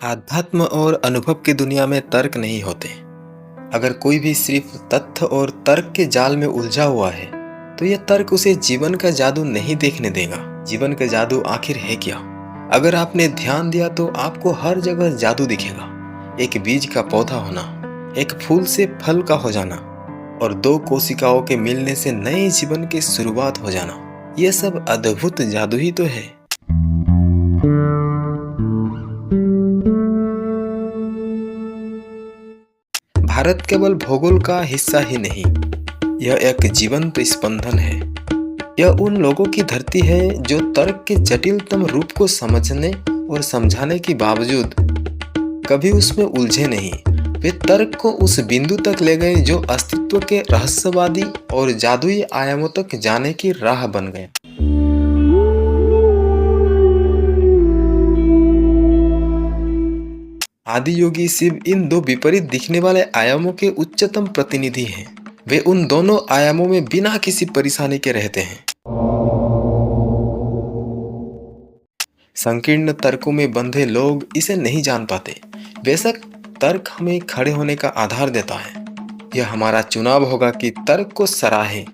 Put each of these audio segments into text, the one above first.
आध्यात्म और अनुभव की दुनिया में तर्क नहीं होते। अगर कोई भी सिर्फ तथ्य और तर्क के जाल में उलझा हुआ है, तो यह तर्क उसे जीवन का जादू नहीं देखने देगा। जीवन का जादू आखिर है क्या? अगर आपने ध्यान दिया तो आपको हर जगह जादू दिखेगा। एक बीज का पौधा होना, एक फूल से फल का हो जाना और दो कोशिकाओं के मिलने से नए जीवन की शुरुआत हो जाना, यह सब अद्भुत जादू ही तो है। भारत केवल भूगोल का हिस्सा ही नहीं, यह एक जीवंत स्पंदन है। यह उन लोगों की धरती है जो तर्क के जटिलतम रूप को समझने और समझाने के बावजूद कभी उसमें उलझे नहीं। वे तर्क को उस बिंदु तक ले गए जो अस्तित्व के रहस्यवादी और जादुई आयामों तक जाने की राह बन गए। आदि योगी शिव इन दो विपरीत दिखने वाले आयामों के उच्चतम प्रतिनिधि हैं। वे उन दोनों आयामों में बिना किसी परेशानी के रहते हैं। संकीर्ण तर्कों में बंधे लोग इसे नहीं जान पाते। बेशक तर्क हमें खड़े होने का आधार देता है। यह हमारा चुनाव होगा कि तर्क को सराहे,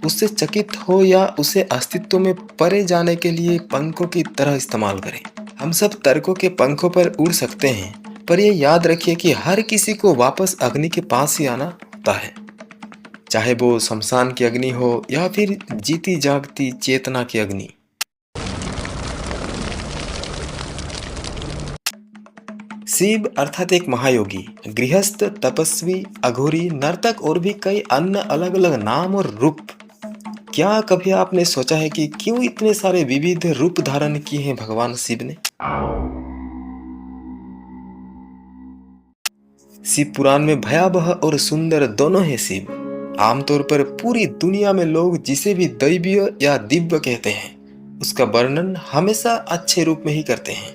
उससे चकित हो या उसे अस्तित्व में परे जाने के लिए पंखों की तरह इस्तेमाल करें। हम सब तर्कों के पंखों पर उड़ सकते हैं, पर यह याद रखिए कि हर किसी को वापस अग्नि के पास ही आना होता है, चाहे वो शमशान की अग्नि हो या फिर जीती जागती चेतना की अग्नि। शिव अर्थात एक महायोगी, गृहस्थ, तपस्वी, अघोरी, नर्तक और भी कई अन्य अलग अलग नाम और रूप। क्या कभी आपने सोचा है कि क्यों इतने सारे विविध रूप धारण किए हैं भगवान शिव ने? शिव पुराण में भयावह और सुंदर दोनों है शिव। आमतौर पर पूरी दुनिया में लोग जिसे भी दैवीय या दिव्य कहते हैं, उसका वर्णन हमेशा अच्छे रूप में ही करते हैं।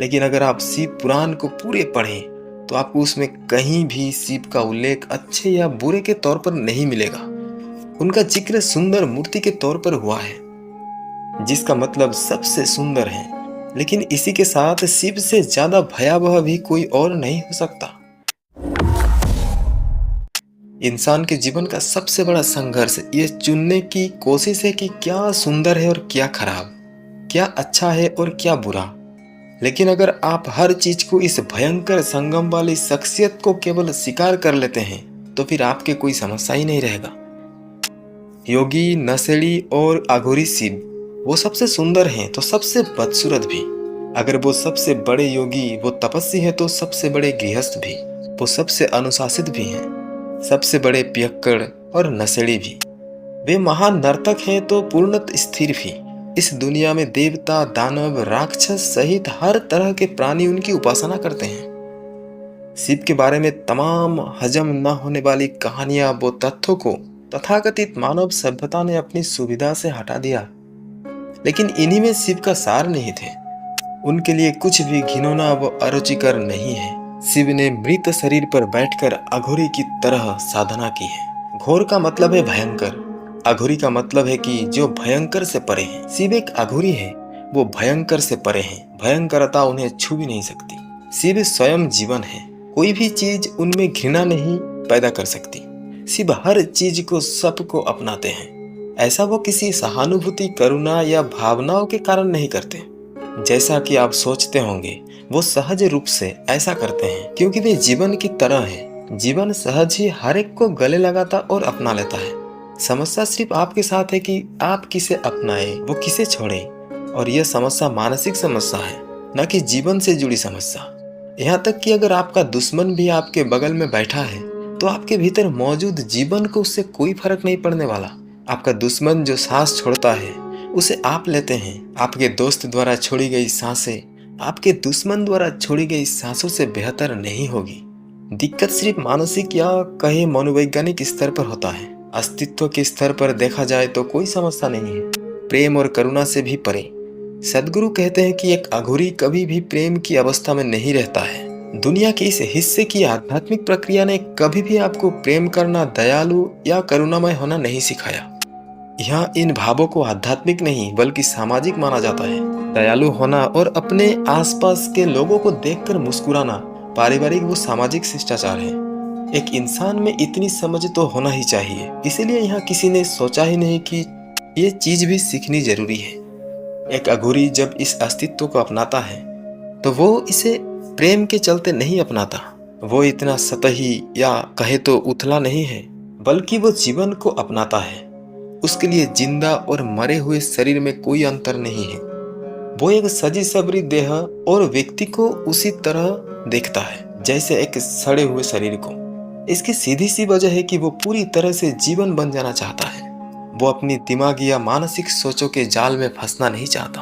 लेकिन अगर आप शिव पुराण को पूरे पढ़ें तो आपको उसमें कहीं भी शिव का उल्लेख अच्छे या बुरे के तौर पर नहीं मिलेगा। उनका जिक्र सुंदर मूर्ति के तौर पर हुआ है, जिसका मतलब सबसे सुंदर है। लेकिन इसी के साथ शिव से ज्यादा भयावह भी कोई और नहीं हो सकता। इंसान के जीवन का सबसे बड़ा संघर्ष ये चुनने की कोशिश है कि क्या सुंदर है और क्या खराब, क्या अच्छा है और क्या बुरा। लेकिन अगर आप हर चीज को इस भयंकर संगम वाली शख्सियत को केवल स्वीकार कर लेते हैं, तो फिर आपके कोई समस्या ही नहीं रहेगा। योगी, नशेड़ी और अघोरी शिव वो सबसे सुंदर हैं तो सबसे बदसूरत भी। अगर वो सबसे बड़े योगी, वो तपस्वी है तो सबसे बड़े गृहस्थ भी। वो सबसे अनुशासित भी हैं, सबसे बड़े पियक्कड़ और नशेड़ी भी। वे महान नर्तक हैं तो पूर्णतः स्थिर भी। इस दुनिया में देवता, दानव, राक्षस सहित हर तरह के प्राणी उनकी उपासना करते हैं। शिव के बारे में तमाम हजम न होने वाली कहानियां, वो तथ्यों को तथाकथित मानव सभ्यता ने अपनी सुविधा से हटा दिया। लेकिन इन्हीं में शिव का सार नहीं थे। उनके लिए कुछ भी घिनौना व अरुचिकर नहीं है। शिव ने मृत शरीर पर बैठकर अघोरी की तरह साधना की है। घोर का मतलब है भयंकर, अघोरी का मतलब है कि जो भयंकर से परे है। शिव एक अघोरी है, वो भयंकर से परे हैं। भयंकरता उन्हें छू भी नहीं सकती। शिव स्वयं जीवन है, कोई भी चीज उनमें घृणा नहीं पैदा कर सकती। शिव हर चीज को, सबको अपनाते हैं। ऐसा वो किसी सहानुभूति, करुणा या भावनाओं के कारण नहीं करते। जैसा कि आप सोचते होंगे, वो सहज रूप से ऐसा करते हैं क्योंकि वे जीवन की तरह है। जीवन सहज ही हर एक को गले लगाता और अपना लेता है। समस्या सिर्फ आपके साथ है कि आप किसे अपनाए, वो किसे छोड़े। और यह समस्या मानसिक समस्या है, न कि जीवन से जुड़ी समस्या। यहाँ तक कि अगर आपका दुश्मन भी आपके बगल में बैठा है, तो आपके भीतर मौजूद जीवन को उससे कोई फर्क नहीं पड़ने वाला। आपका दुश्मन जो सांस छोड़ता है, उसे आप लेते हैं। आपके दोस्त द्वारा छोड़ी गई सांसें आपके दुश्मन द्वारा छोड़ी गई सांसों से बेहतर नहीं होगी। दिक्कत सिर्फ मानसिक या कहे मनोवैज्ञानिक स्तर पर होता है। अस्तित्व के स्तर पर देखा जाए तो कोई समस्या नहीं है, प्रेम और करुणा से भी परे। सदगुरु कहते हैं कि एक अघोरी कभी भी प्रेम की अवस्था में नहीं रहता है। दुनिया के इस हिस्से की आध्यात्मिक प्रक्रिया ने कभी भी आपको प्रेम करना, दयालु या करुणामय होना नहीं सिखाया। यहाँ इन भावों को आध्यात्मिक नहीं बल्कि सामाजिक माना जाता है। दयालु होना और अपने आसपास के लोगों को देखकर मुस्कुराना पारिवारिक व सामाजिक शिष्टाचार है। एक इंसान में इतनी समझ तो होना ही चाहिए, इसीलिए यहाँ किसी ने सोचा ही नहीं कि ये चीज भी सीखनी जरूरी है। एक अघोरी जब इस अस्तित्व को अपनाता है तो वो इसे प्रेम के चलते नहीं अपनाता। वो इतना सतही या कहे तो उथला नहीं है, बल्कि वो जीवन को अपनाता है। उसके लिए जिंदा और मरे हुए शरीर में कोई अंतर नहीं है। वो एक सजी सबरी देह और व्यक्ति को उसी तरह देखता है जैसे एक सड़े हुए शरीर को। इसकी सीधी सी वजह है कि वो पूरी तरह से जीवन बन जाना चाहता है। वो अपनी दिमागी या मानसिक सोचों के जाल में फंसना नहीं चाहता।